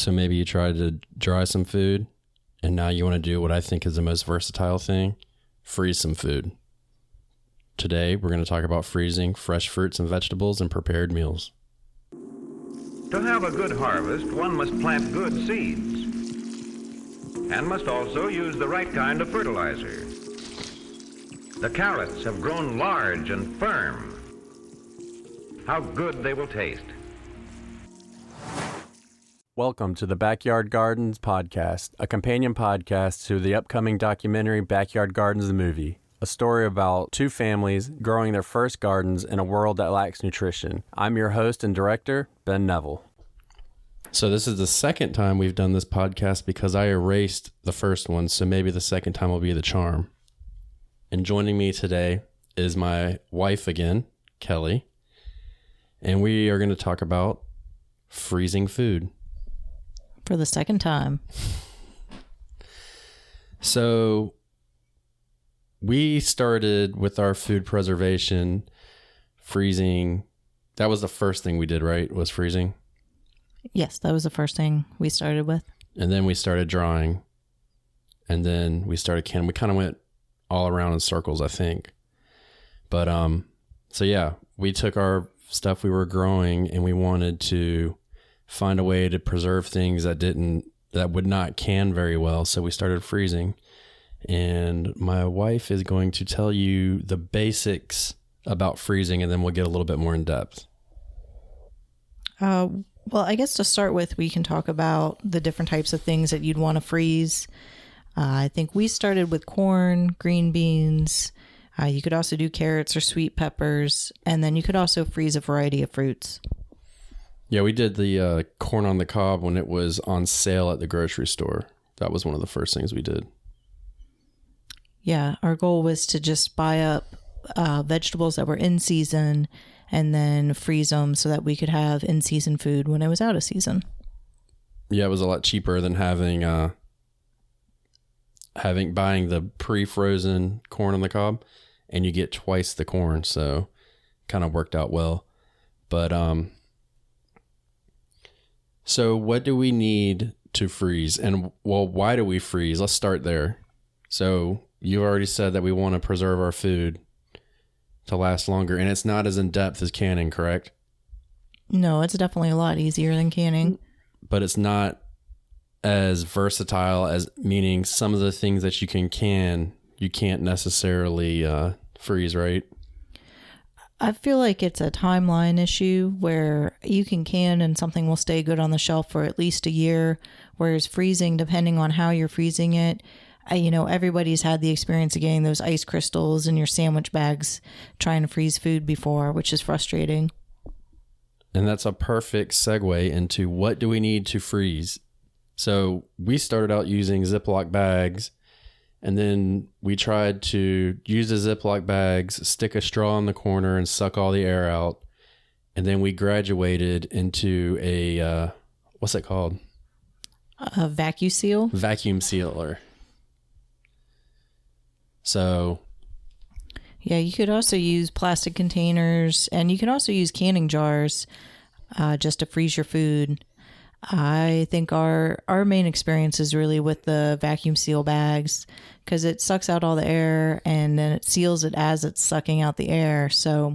So maybe you tried to dry some food and now you want to do what I think is the most versatile thing, freeze some food. Today, we're going to talk about freezing fresh fruits and vegetables and prepared meals. To have a good harvest, one must plant good seeds and must also use the right kind of fertilizer. The carrots have grown large and firm. How good they will taste. Welcome to the Backyard Gardens podcast, a companion podcast to the upcoming documentary Backyard Gardens the Movie, a story about two families growing their first gardens in a world that lacks nutrition. I'm your host and director, Ben Neville. So this is the second time we've done this podcast because I erased the first one, so maybe the second time will be the charm. And joining me today is my wife again, Kelly, and we are going to talk about freezing food. For the second time. So we started with our food preservation, freezing. That was the first thing we did, right? Was freezing? Yes, that was the first thing we started with. And then we started drying. And then we started canning. We kind of went all around in circles, I think. But so yeah, we took our stuff we were growing and we wanted to find a way to preserve things that would not can very well. So we started freezing. And my wife is going to tell you the basics about freezing, and then we'll get a little bit more in depth. Well, I guess to start with, we can talk about the different types of things that you'd want to freeze. I think we started with corn, green beans. You could also do carrots or sweet peppers. And then you could also freeze a variety of fruits. Yeah, we did the corn on the cob when it was on sale at the grocery store. That was one of the first things we did. Yeah, our goal was to just buy up vegetables that were in season and then freeze them so that we could have in-season food when it was out of season. Yeah, it was a lot cheaper than buying the pre-frozen corn on the cob, and you get twice the corn, so kind of worked out well. But so what do we need to freeze? And well, why do we freeze? Let's start there. So you already said that we want to preserve our food to last longer, and it's not as in-depth as canning, correct? No, it's definitely a lot easier than canning. But it's not as versatile as, meaning some of the things that you can, you can't necessarily freeze, right? I feel like it's a timeline issue where you can and something will stay good on the shelf for at least a year, whereas freezing, depending on how you're freezing it, everybody's had the experience of getting those ice crystals in your sandwich bags trying to freeze food before, which is frustrating. And that's a perfect segue into what do we need to freeze. So we started out using Ziploc bags, and then we tried to use the Ziploc bags, stick a straw in the corner and suck all the air out. And then we graduated into a, what's it called? A vacuum seal? Vacuum sealer. So. Yeah, you could also use plastic containers, and you can also use canning jars just to freeze your food. I think our main experience is really with the vacuum seal bags because it sucks out all the air and then it seals it as it's sucking out the air. So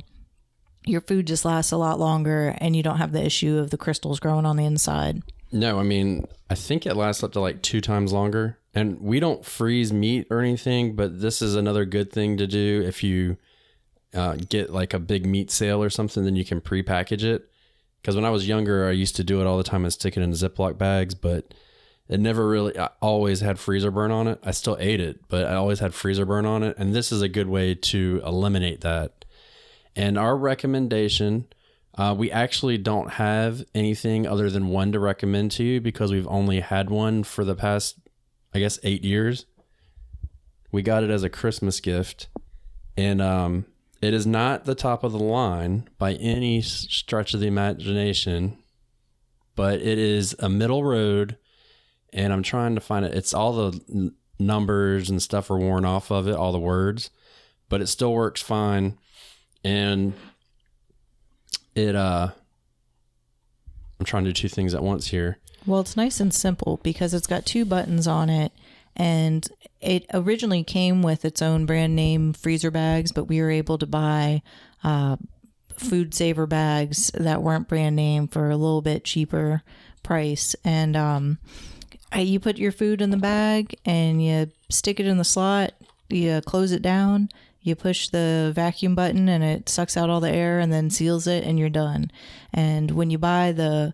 your food just lasts a lot longer and you don't have the issue of the crystals growing on the inside. No, I mean, I think it lasts up to like 2 times longer. And we don't freeze meat or anything, but this is another good thing to do if you get like a big meat sale or something, then you can pre-package it. Because when I was younger, I used to do it all the time and stick it in Ziploc bags, but it never really, I always had freezer burn on it. I still ate it, but I always had freezer burn on it. And this is a good way to eliminate that. And our recommendation, we actually don't have anything other than one to recommend to you because we've only had one for the past, I guess, 8 years. We got it as a Christmas gift. And it is not the top of the line by any stretch of the imagination, but it is a middle road, and I'm trying to find it. It's all the numbers and stuff are worn off of it, all the words, but it still works fine. And it, I'm trying to do two things at once here. Well, it's nice and simple because it's got 2 buttons on it, and it originally came with its own brand name freezer bags, but we were able to buy food saver bags that weren't brand name for a little bit cheaper price. And you put your food in the bag and you stick it in the slot, you close it down, you push the vacuum button and it sucks out all the air and then seals it, and you're done. And when you buy the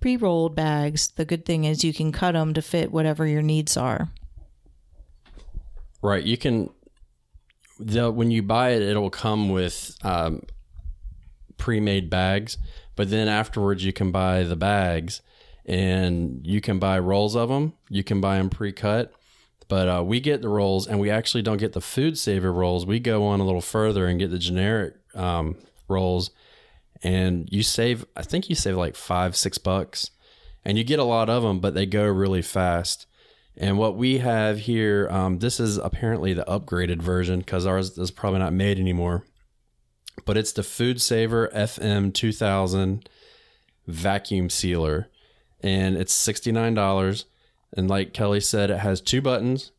pre-rolled bags, the good thing is you can cut them to fit whatever your needs are. Right. You can, when you buy it, it'll come with pre-made bags, but then afterwards you can buy the bags, and you can buy rolls of them. You can buy them pre-cut, but we get the rolls, and we actually don't get the food saver rolls. We go on a little further and get the generic rolls, and I think you save like $5-6, and you get a lot of them, but they go really fast. And what we have here, this is apparently the upgraded version because ours is probably not made anymore, but it's the Food Saver FM 2000 vacuum sealer, and it's $69. And like Kelly said, it has 2 buttons,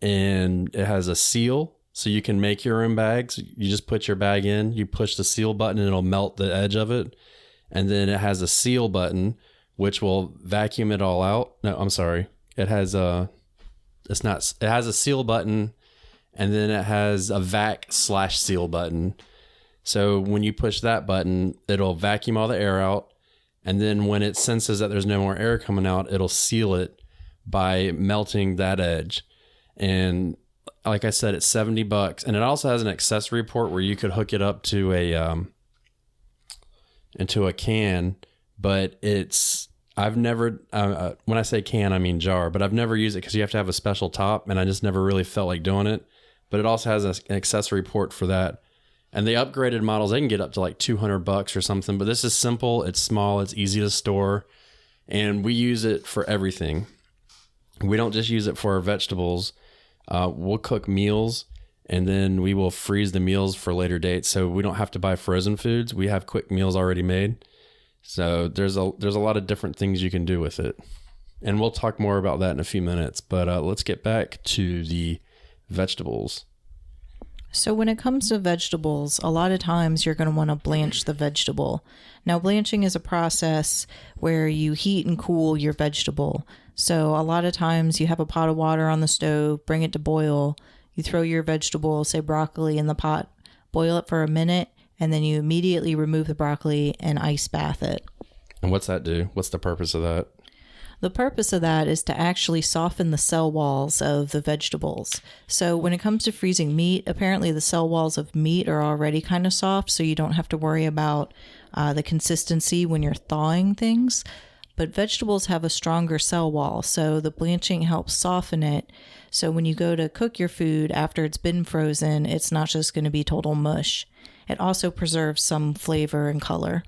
and it has a seal, so you can make your own bags. You just put your bag in, you push the seal button, and it'll melt the edge of it. And then it has a seal button, which will vacuum it all out. No, I'm sorry. It has it has a seal button, and then it has a vac/seal button. So when you push that button, it'll vacuum all the air out. And then when it senses that there's no more air coming out, it'll seal it by melting that edge. And like I said, it's $70. And it also has an accessory port where you could hook it up to into a can, but I've never, when I say can, I mean jar, but I've never used it because you have to have a special top, and I just never really felt like doing it. But it also has an accessory port for that. And the upgraded models, they can get up to like $200 or something, but this is simple, it's small, it's easy to store, and we use it for everything. We don't just use it for our vegetables. We'll cook meals, and then we will freeze the meals for later dates, so we don't have to buy frozen foods. We have quick meals already made. So there's a lot of different things you can do with it. And we'll talk more about that in a few minutes, but let's get back to the vegetables. So when it comes to vegetables, a lot of times you're going to want to blanch the vegetable. Now, blanching is a process where you heat and cool your vegetable. So a lot of times you have a pot of water on the stove, bring it to boil, you throw your vegetable, say broccoli, in the pot, boil it for a minute, and then you immediately remove the broccoli and ice bath it. And what's that do? What's the purpose of that? The purpose of that is to actually soften the cell walls of the vegetables. So when it comes to freezing meat, apparently the cell walls of meat are already kind of soft, so you don't have to worry about the consistency when you're thawing things. But vegetables have a stronger cell wall, so the blanching helps soften it. So when you go to cook your food after it's been frozen, it's not just going to be total mush. It also preserves some flavor and color.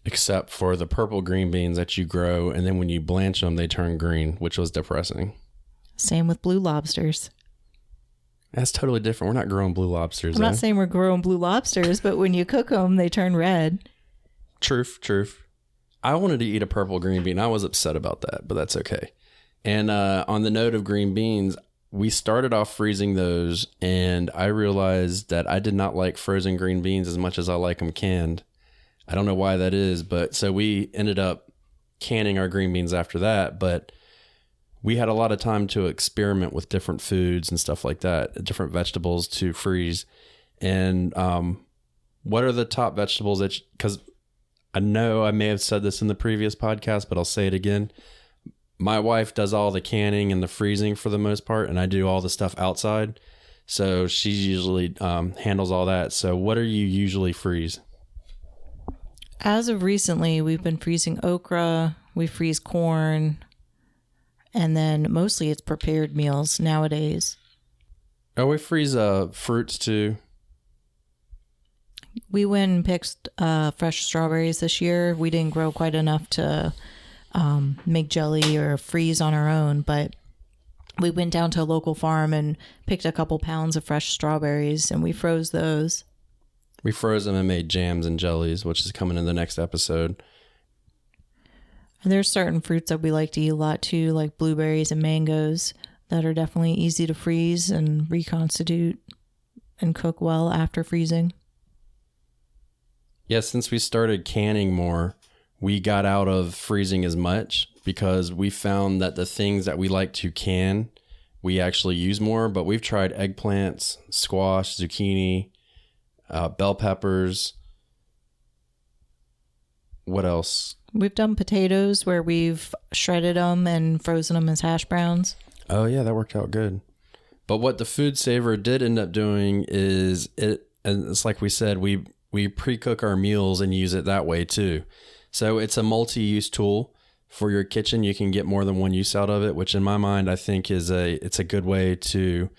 Except for the purple green beans that you grow, and then when you blanch them, they turn green, which was depressing. Same with blue lobsters. That's totally different. We're not growing blue lobsters. I'm not saying we're growing blue lobsters, but when you cook them, they turn red. Truth. I wanted to eat a purple green bean. I was upset about that, but that's okay. And on the note of green beans, we started off freezing those, and I realized that I did not like frozen green beans as much as I like them canned. I don't know why that is, but so we ended up canning our green beans after that, but we had a lot of time to experiment with different foods and stuff like that, different vegetables to freeze. And what are the top vegetables that, because I know I may have said this in the previous podcast, but I'll say it again. My wife does all the canning and the freezing for the most part, and I do all the stuff outside. So she usually handles all that. So what are you usually freeze? As of recently, we've been freezing okra, we freeze corn, and then mostly it's prepared meals nowadays. Oh, we freeze fruits too. We went and picked fresh strawberries this year. We didn't grow quite enough to make jelly or freeze on our own, but we went down to a local farm and picked a couple pounds of fresh strawberries, and we froze those. We froze them and made jams and jellies, which is coming in the next episode. And there's certain fruits that we like to eat a lot too, like blueberries and mangoes, that are definitely easy to freeze and reconstitute and cook well after freezing. Yeah, since we started canning more, we got out of freezing as much because we found that the things that we like to can, we actually use more. But we've tried eggplants, squash, zucchini, bell peppers. What else? We've done potatoes where we've shredded them and frozen them as hash browns. Oh, yeah, that worked out good. But what the Food Saver did end up doing is and it's like we said, we pre-cook our meals and use it that way too. So it's a multi-use tool for your kitchen. You can get more than one use out of it, which in my mind, I think it's a good way to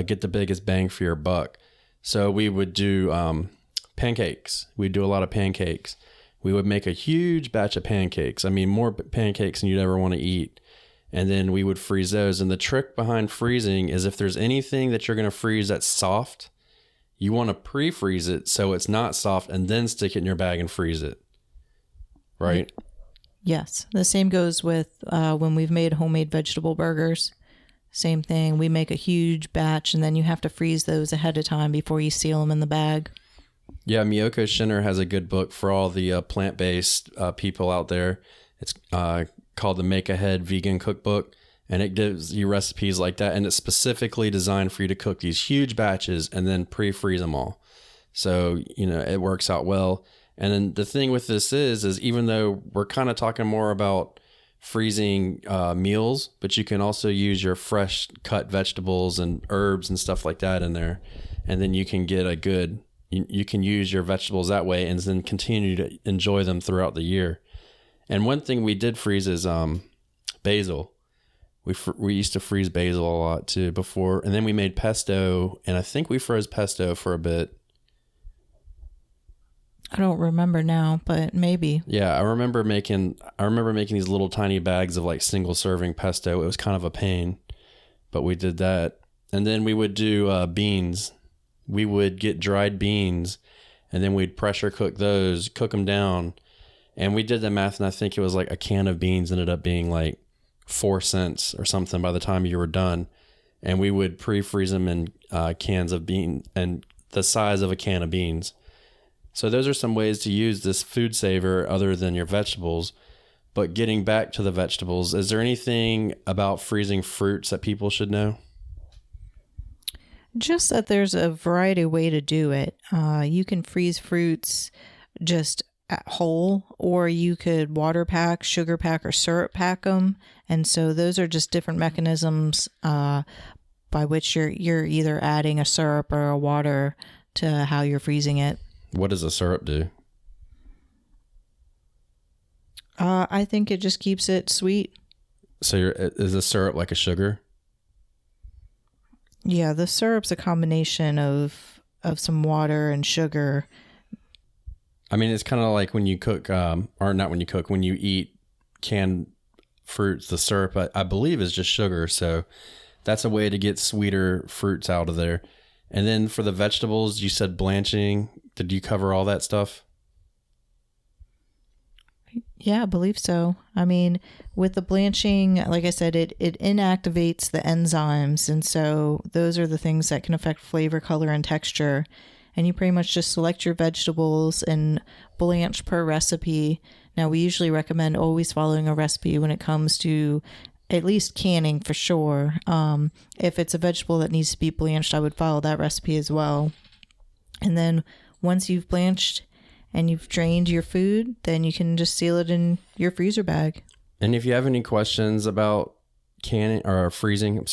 get the biggest bang for your buck. So we would do pancakes. We'd do a lot of pancakes. We would make a huge batch of pancakes. I mean, more pancakes than you'd ever want to eat. And then we would freeze those. And the trick behind freezing is if there's anything that you're going to freeze that's soft, you want to pre-freeze it so it's not soft and then stick it in your bag and freeze it. Right? Yes. The same goes with when we've made homemade vegetable burgers. Same thing. We make a huge batch and then you have to freeze those ahead of time before you seal them in the bag. Yeah, Miyoko Shinner has a good book for all the plant-based people out there. It's called the Make Ahead Vegan Cookbook, and it gives you recipes like that, and it's specifically designed for you to cook these huge batches and then pre-freeze them all. So, it works out well. And then the thing with this is even though we're kind of talking more about freezing meals, but you can also use your fresh cut vegetables and herbs and stuff like that in there, and then you can get you can use your vegetables that way and then continue to enjoy them throughout the year. And one thing we did freeze is basil. We used to freeze basil a lot too before, and then we made pesto, and I think we froze pesto for a bit. I don't remember now, but maybe. Yeah, I remember making these little tiny bags of like single serving pesto. It was kind of a pain, but we did that. And then we would do beans. We would get dried beans, and then we'd pressure cook those, cook them down. And we did the math, and I think it was like a can of beans ended up being like 4 cents or something by the time you were done. And we would pre-freeze them in cans of beans and the size of a can of beans. So those are some ways to use this Food Saver other than your vegetables. But getting back to the vegetables, is there anything about freezing fruits that people should know? Just that there's a variety of way to do it. You can freeze fruits just whole, or you could water pack, sugar pack, or syrup pack them. And so those are just different mechanisms by which you're either adding a syrup or a water to how you're freezing it. What does a syrup do? I think it just keeps it sweet. So is a syrup like a sugar? Yeah, the syrup's a combination of some water and sugar. I mean, it's kind of like when you cook, or not when you cook, when you eat canned fruits, the syrup, I believe, is just sugar. So that's a way to get sweeter fruits out of there. And then for the vegetables, you said blanching. Did you cover all that stuff? Yeah, I believe so. I mean, with the blanching, like I said, it inactivates the enzymes. And so those are the things that can affect flavor, color, and texture. And you pretty much just select your vegetables and blanch per recipe. Now, we usually recommend always following a recipe when it comes to at least canning for sure. If it's a vegetable that needs to be blanched, I would follow that recipe as well. And then once you've blanched and you've drained your food, then you can just seal it in your freezer bag. And if you have any questions about canning or freezing,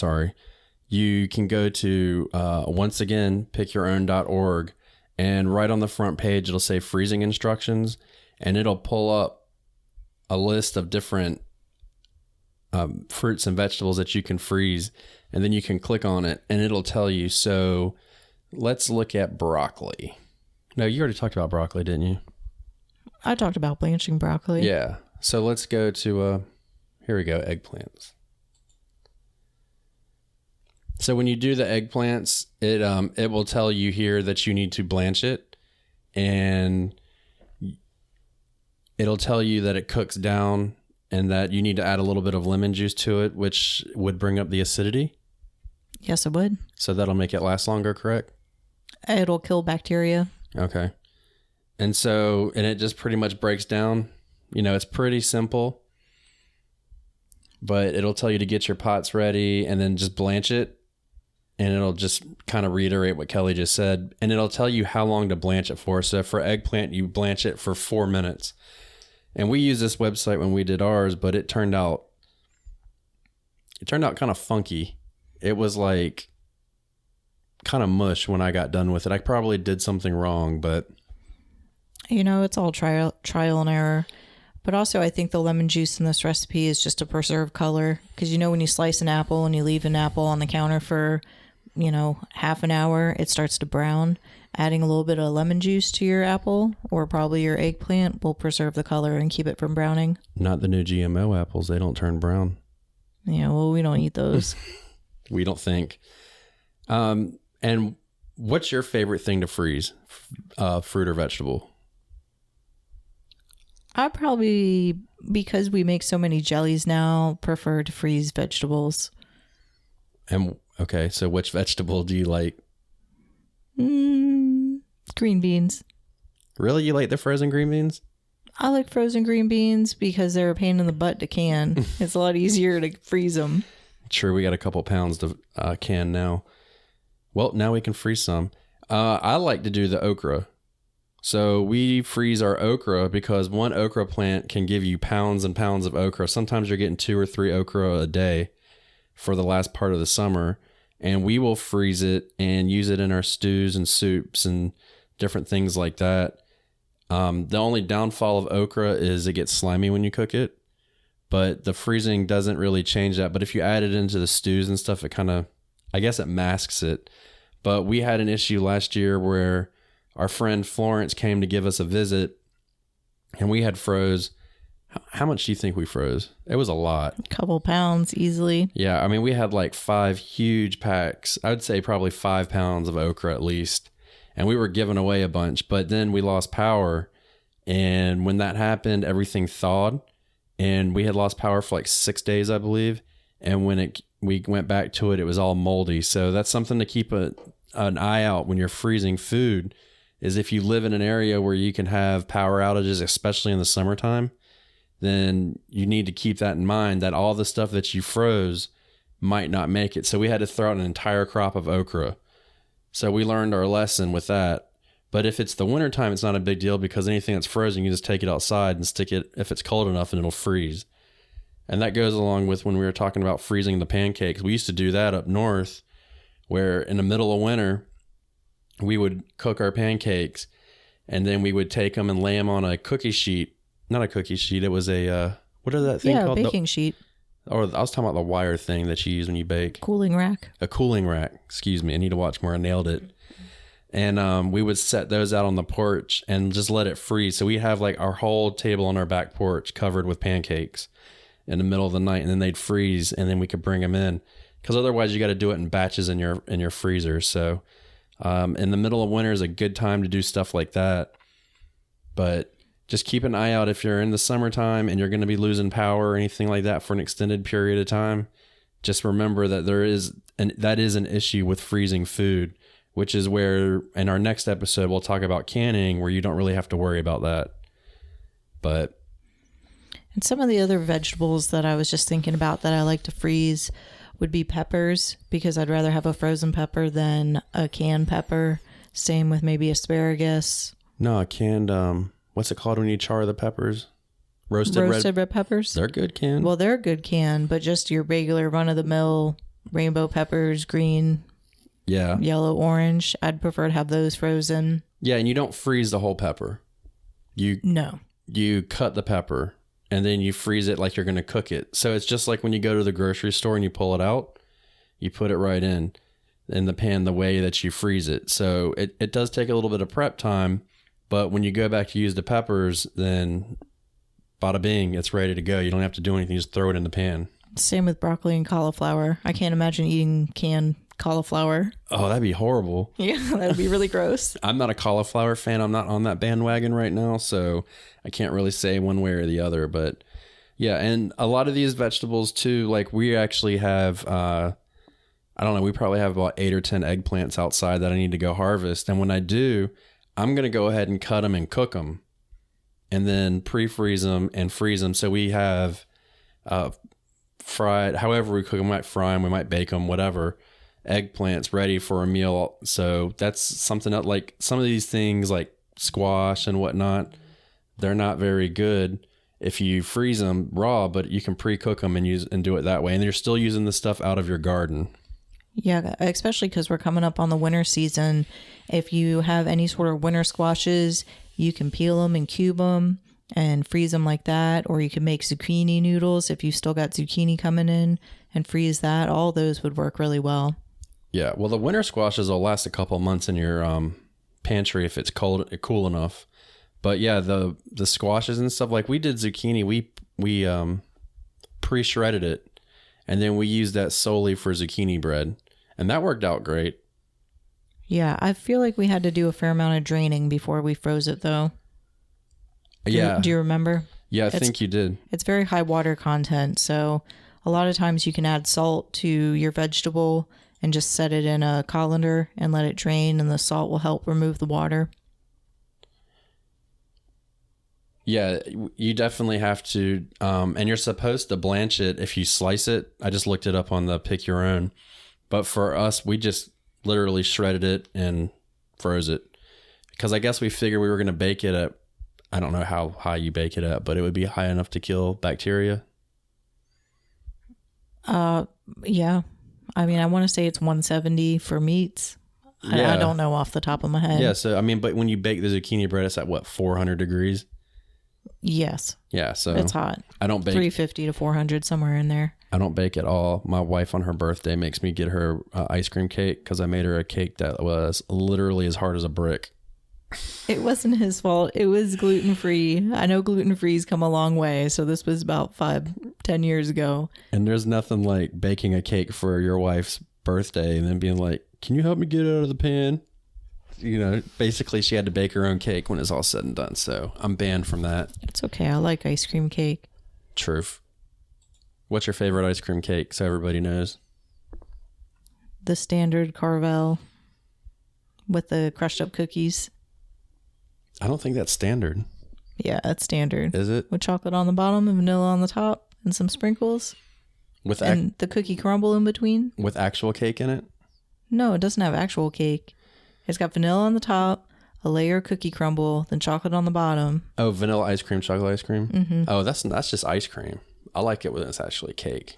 you can go to, once again, pickyourown.org, and right on the front page, it'll say freezing instructions, and it'll pull up a list of different fruits and vegetables that you can freeze, and then you can click on it and it'll tell you. So let's look at broccoli. No, you already talked about broccoli, didn't you? I talked about blanching broccoli. Yeah. So let's go to, here we go, eggplants. So when you do the eggplants, it will tell you here that you need to blanch it, and it'll tell you that it cooks down and that you need to add a little bit of lemon juice to it, which would bring up the acidity. Yes, it would. So that'll make it last longer, correct? It'll kill bacteria. Okay. And it just pretty much breaks down. It's pretty simple, but it'll tell you to get your pots ready and then just blanch it. And it'll just kind of reiterate what Kelly just said. And it'll tell you how long to blanch it for. So for eggplant, you blanch it for 4 minutes. And we used this website when we did ours, but it turned out kind of funky. It was like kind of mush when I got done with it. I probably did something wrong, but it's all trial and error. But also, I think the lemon juice in this recipe is just to preserve color. Because when you slice an apple and you leave an apple on the counter for, half an hour, it starts to brown. Adding a little bit of lemon juice to your apple or probably your eggplant will preserve the color and keep it from browning. Not the new GMO apples. They don't turn brown. Yeah, well, we don't eat those. We don't think. And what's your favorite thing to freeze? Fruit or vegetable? I probably, because we make so many jellies now, prefer to freeze vegetables. And okay, so which vegetable do you like? Green beans. Really? You like the frozen green beans? I like frozen green beans because they're a pain in the butt to can. It's a lot easier to freeze them. True, we got a couple pounds to can now. Well, now we can freeze some. I like to do the okra. So we freeze our okra because one okra plant can give you pounds and pounds of okra. Sometimes you're getting 2 or 3 okra a day for the last part of the summer. And we will freeze it and use it in our stews and soups and different things like that. The only downfall of okra is it gets slimy when you cook it. But the freezing doesn't really change that. But if you add it into the stews and stuff, it kind of, I guess it masks it. But we had an issue last year where our friend Florence came to give us a visit and we had froze. How much do you think we froze? It was a lot. A couple pounds easily. Yeah. I mean, we had like 5 huge packs. I would say probably 5 pounds of okra at least. And we were giving away a bunch, but then we lost power. And when that happened, everything thawed. And we had lost power for like 6 days, I believe. And when we went back to it, it was all moldy. So that's something to keep an eye out when you're freezing food, is if you live in an area where you can have power outages, especially in the summertime, then you need to keep that in mind, that all the stuff that you froze might not make it. So we had to throw out an entire crop of okra. So we learned our lesson with that. But if it's the wintertime, it's not a big deal because anything that's frozen, you just take it outside and stick it if it's cold enough and it'll freeze. And that goes along with when we were talking about freezing the pancakes. We used to do that up north where in the middle of winter, we would cook our pancakes and then we would take them and lay them on a cookie sheet. Not a cookie sheet. It was a, what is that thing called? Yeah, baking sheet. Or I was talking about the wire thing that you use when you bake. Cooling rack. A cooling rack. Excuse me. I need to watch more. I nailed it. And we would set those out on the porch and just let it freeze. So we have like our whole table on our back porch covered with pancakes in the middle of the night, and then they'd freeze, and then we could bring them in. Because otherwise, you got to do it in batches in your freezer. So in the middle of winter is a good time to do stuff like that. But just keep an eye out if you're in the summertime and you're going to be losing power or anything like that for an extended period of time. Just remember that that is an issue with freezing food, which is where in our next episode we'll talk about canning, where you don't really have to worry about that. And some of the other vegetables that I was just thinking about that I like to freeze would be peppers, because I'd rather have a frozen pepper than a canned pepper. Same with maybe asparagus. No, a canned, what's it called when you char the peppers? Roasted red peppers. They're good canned. Well, they're good canned, but just your regular run-of-the-mill rainbow peppers, green, yellow, orange. I'd prefer to have those frozen. Yeah, and you don't freeze the whole pepper. No. You cut the pepper, and then you freeze it like you're going to cook it. So it's just like when you go to the grocery store and you pull it out, you put it right in the pan the way that you freeze it. So it does take a little bit of prep time, but when you go back to use the peppers, then bada bing, it's ready to go. You don't have to do anything. You just throw it in the pan. Same with broccoli and cauliflower. I can't imagine eating canned cauliflower. Oh, that'd be horrible. Yeah, that'd be really gross. I'm not a cauliflower fan. I'm not on that bandwagon right now, so I can't really say one way or the other. But Yeah, and a lot of these vegetables too, like we actually have, I don't know, we probably have about 8 or 10 eggplants outside that I need to go harvest. And when I do, I'm going to go ahead and cut them and cook them and then pre-freeze them and freeze them. So we have fried, however we cook them, we might fry them, we might bake them, whatever, eggplants ready for a meal. So that's something that, like, some of these things like squash and whatnot, they're not very good if you freeze them raw, but you can pre-cook them and do it that way. And you're still using the stuff out of your garden. Yeah, especially because we're coming up on the winter season. If you have any sort of winter squashes, you can peel them and cube them and freeze them like that. Or you can make zucchini noodles if you still got zucchini coming in and freeze that. All those would work really well. Yeah, well, the winter squashes will last a couple months in your pantry if it's cool enough. But yeah, the squashes and stuff, like we did zucchini, we pre-shredded it, and then we used that solely for zucchini bread, and that worked out great. Yeah, I feel like we had to do a fair amount of draining before we froze it, though. Do you remember? Yeah, I think you did. It's very high water content, so a lot of times you can add salt to your vegetable and just set it in a colander and let it drain, and the salt will help remove the water. Yeah, you definitely have to, and you're supposed to blanch it if you slice it. I just looked it up on the Pick Your Own. But for us, we just literally shredded it and froze it. Because I guess we figured we were going to bake it at, I don't know how high you bake it at, but it would be high enough to kill bacteria. Yeah. I mean, I want to say it's 170 for meats. Yeah. I don't know off the top of my head. Yeah, so, I mean, but when you bake the zucchini bread, it's at what, 400 degrees? Yes. Yeah, so it's hot. I don't bake 350 to 400, somewhere in there. I don't bake at all. My wife on her birthday makes me get her ice cream cake because I made her a cake that was literally as hard as a brick. It wasn't his fault. It was gluten-free. I know gluten-free's come a long way, so this was about 5-10 years ago. And there's nothing like baking a cake for your wife's birthday and then being like, can you help me get it out of the pan? You know, basically she had to bake her own cake when it's all said and done. So I'm banned from that. It's okay. I like ice cream cake. Truth. What's your favorite ice cream cake so everybody knows? The standard Carvel with the crushed up cookies. I don't think that's standard. Yeah, that's standard. Is it? With chocolate on the bottom and vanilla on the top and some sprinkles. And the cookie crumble in between. With actual cake in it? No, it doesn't have actual cake. It's got vanilla on the top, a layer of cookie crumble, then chocolate on the bottom. Oh, vanilla ice cream, chocolate ice cream? Mm-hmm. Oh, that's just ice cream. I like it when it's actually cake.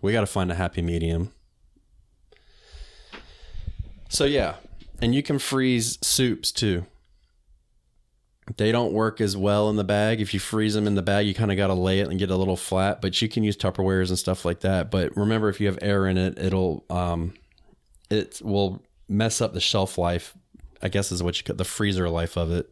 We got to find a happy medium. So yeah, and you can freeze soups too. They don't work as well in the bag. If you freeze them in the bag, you kind of got to lay it and get a little flat, but you can use Tupperwares and stuff like that. But remember, if you have air in it, it will mess up the shelf life, I guess is what you call the freezer life of it.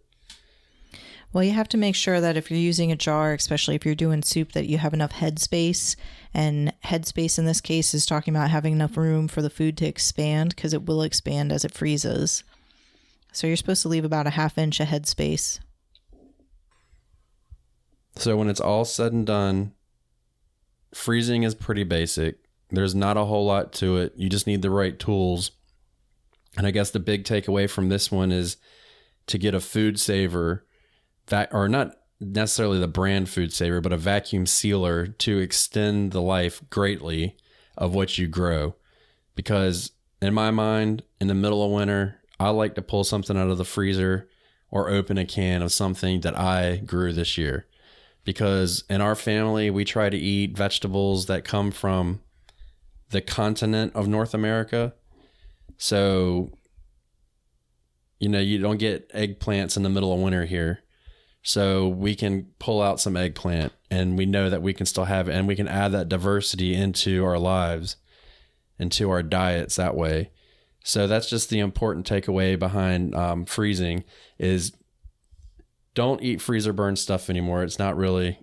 Well, you have to make sure that if you're using a jar, especially if you're doing soup, that you have enough headspace. And headspace in this case is talking about having enough room for the food to expand, because it will expand as it freezes. So you're supposed to leave about a 1/2 inch of headspace. So when it's all said and done, freezing is pretty basic. There's not a whole lot to it. You just need the right tools. And I guess the big takeaway from this one is to get a food saver, or not necessarily the brand food saver, but a vacuum sealer to extend the life greatly of what you grow. Because in my mind, in the middle of winter, I like to pull something out of the freezer or open a can of something that I grew this year. Because in our family, we try to eat vegetables that come from the continent of North America. So, you know, you don't get eggplants in the middle of winter here. So we can pull out some eggplant, and we know that we can still have it, and we can add that diversity into our lives, into our diets that way. So that's just the important takeaway behind freezing is don't eat freezer burn stuff anymore. It's not really,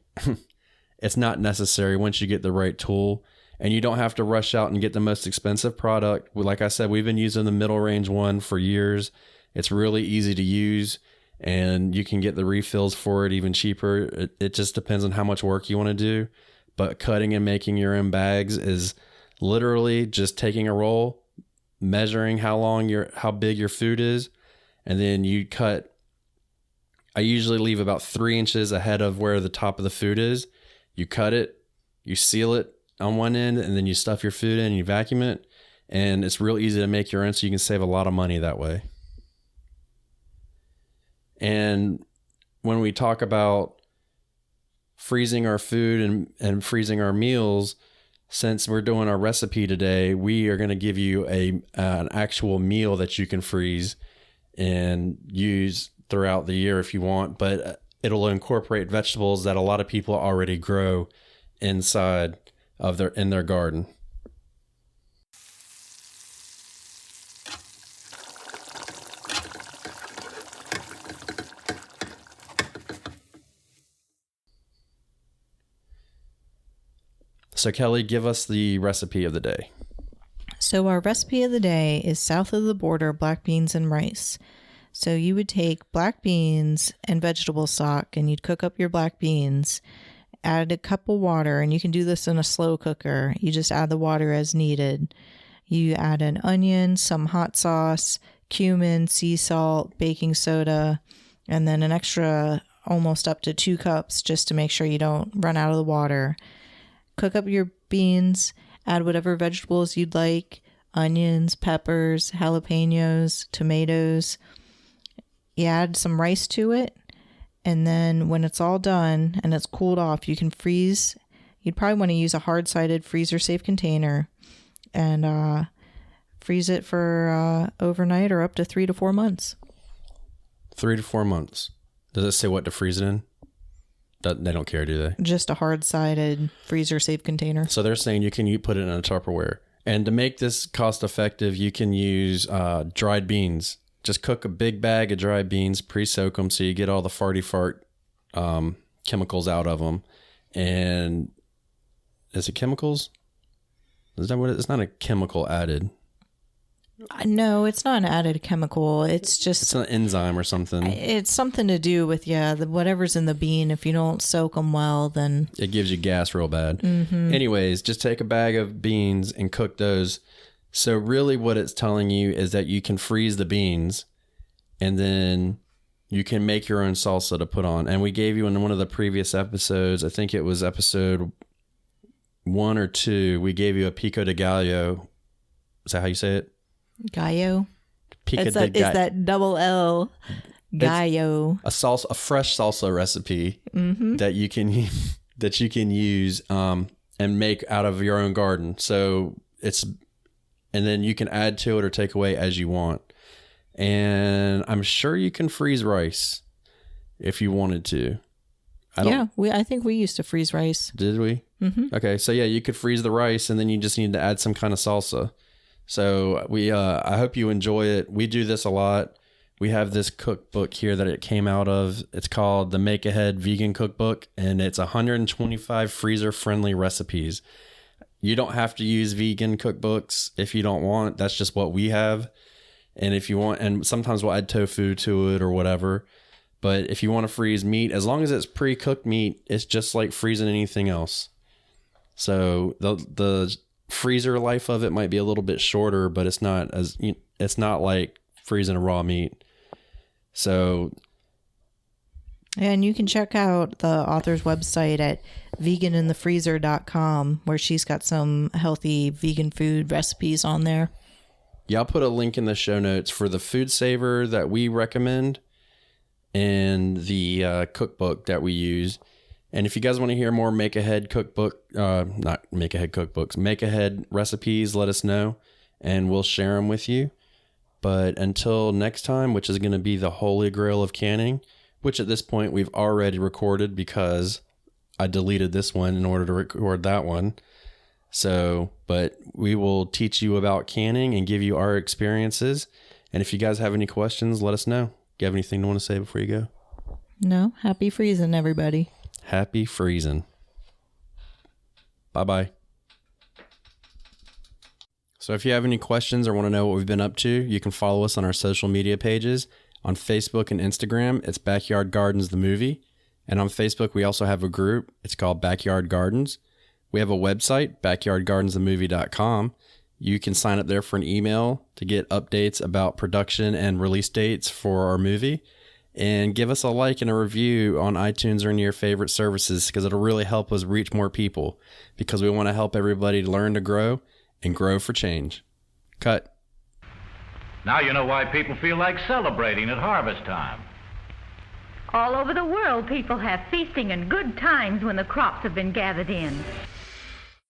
it's not necessary once you get the right tool, and you don't have to rush out and get the most expensive product. Like I said, we've been using the middle range one for years. It's really easy to use, and you can get the refills for it even cheaper. It just depends on how much work you want to do. But cutting and making your own bags is literally just taking a roll, measuring how big your food is, and then you cut. I usually leave about 3 inches ahead of where the top of the food is. You cut it, you seal it on one end, and then you stuff your food in and you vacuum it. And it's real easy to make your own, so you can save a lot of money that way. And when we talk about freezing our food and freezing our meals, since we're doing our recipe today, we are going to give you an actual meal that you can freeze and use throughout the year if you want, but it'll incorporate vegetables that a lot of people already grow inside of in their garden. So Kelly, give us the recipe of the day. So our recipe of the day is south of the border black beans and rice. So you would take black beans and vegetable stock, and you'd cook up your black beans, add a cup of water, and you can do this in a slow cooker. You just add the water as needed. You add an onion, some hot sauce, cumin, sea salt, baking soda, and then an extra almost up to 2 cups just to make sure you don't run out of the water. Cook up your beans, add whatever vegetables you'd like, onions, peppers, jalapenos, tomatoes. You add some rice to it, and then when it's all done and it's cooled off, you can freeze. You'd probably want to use a hard-sided freezer-safe container and freeze it for overnight or up to 3 to 4 months. 3 to 4 months. Does it say what to freeze it in? They don't care, do they? Just a hard-sided freezer-safe container. So they're saying you can put it in a Tupperware. And to make this cost-effective, you can use dried beans. Just cook a big bag of dried beans, pre-soak them so you get all the farty fart chemicals out of them. And is it chemicals? Is that what it is? It's not a chemical added. No, it's not an added chemical. It's an enzyme or something. It's something to do with, whatever's in the bean. If you don't soak them well, then it gives you gas real bad. Mm-hmm. Anyways, just take a bag of beans and cook those. So really what it's telling you is that you can freeze the beans and then you can make your own salsa to put on. And we gave you in one of the previous episodes, I think it was episode 1 or 2, we gave you a pico de gallo. Is that how you say it? Gallo. Pico de gallo. Is that double L? Gallo. A fresh salsa recipe that you can use and make out of your own garden. So and then you can add to it or take away as you want. And I'm sure you can freeze rice if you wanted to. I think we used to freeze rice. Did we? Mm-hmm. Okay, so yeah, you could freeze the rice and then you just need to add some kind of salsa. So I hope you enjoy it. We do this a lot. We have this cookbook here that it came out of. It's called the Make Ahead Vegan Cookbook, and it's 125 freezer-friendly recipes. You don't have to use vegan cookbooks if you don't want. That's just what we have. And if you want, and sometimes we'll add tofu to it or whatever. But if you want to freeze meat, as long as it's pre-cooked meat, it's just like freezing anything else. So the freezer life of it might be a little bit shorter, but it's not like freezing a raw meat. So, and you can check out the author's website at veganinthefreezer.com, where she's got some healthy vegan food recipes on there. Yeah, I'll put a link in the show notes for the food saver that we recommend and the cookbook that we use. And if you guys want to hear more Make Ahead recipes, let us know and we'll share them with you. But until next time, which is going to be the holy grail of canning, which at this point we've already recorded because I deleted this one in order to record that one. So, but we will teach you about canning and give you our experiences. And if you guys have any questions, let us know. Do you have anything you want to say before you go? No. Happy freezing, everybody. Happy freezing. Bye-bye. So if you have any questions or want to know what we've been up to, you can follow us on our social media pages. On Facebook and Instagram, it's Backyard Gardens the Movie. And on Facebook, we also have a group. It's called Backyard Gardens. We have a website, backyardgardensthemovie.com. You can sign up there for an email to get updates about production and release dates for our movie. And give us a like and a review on iTunes or any of your favorite services, because it'll really help us reach more people, because we want to help everybody learn to grow and grow for change. Cut. Now you know why people feel like celebrating at harvest time. All over the world, people have feasting and good times when the crops have been gathered in.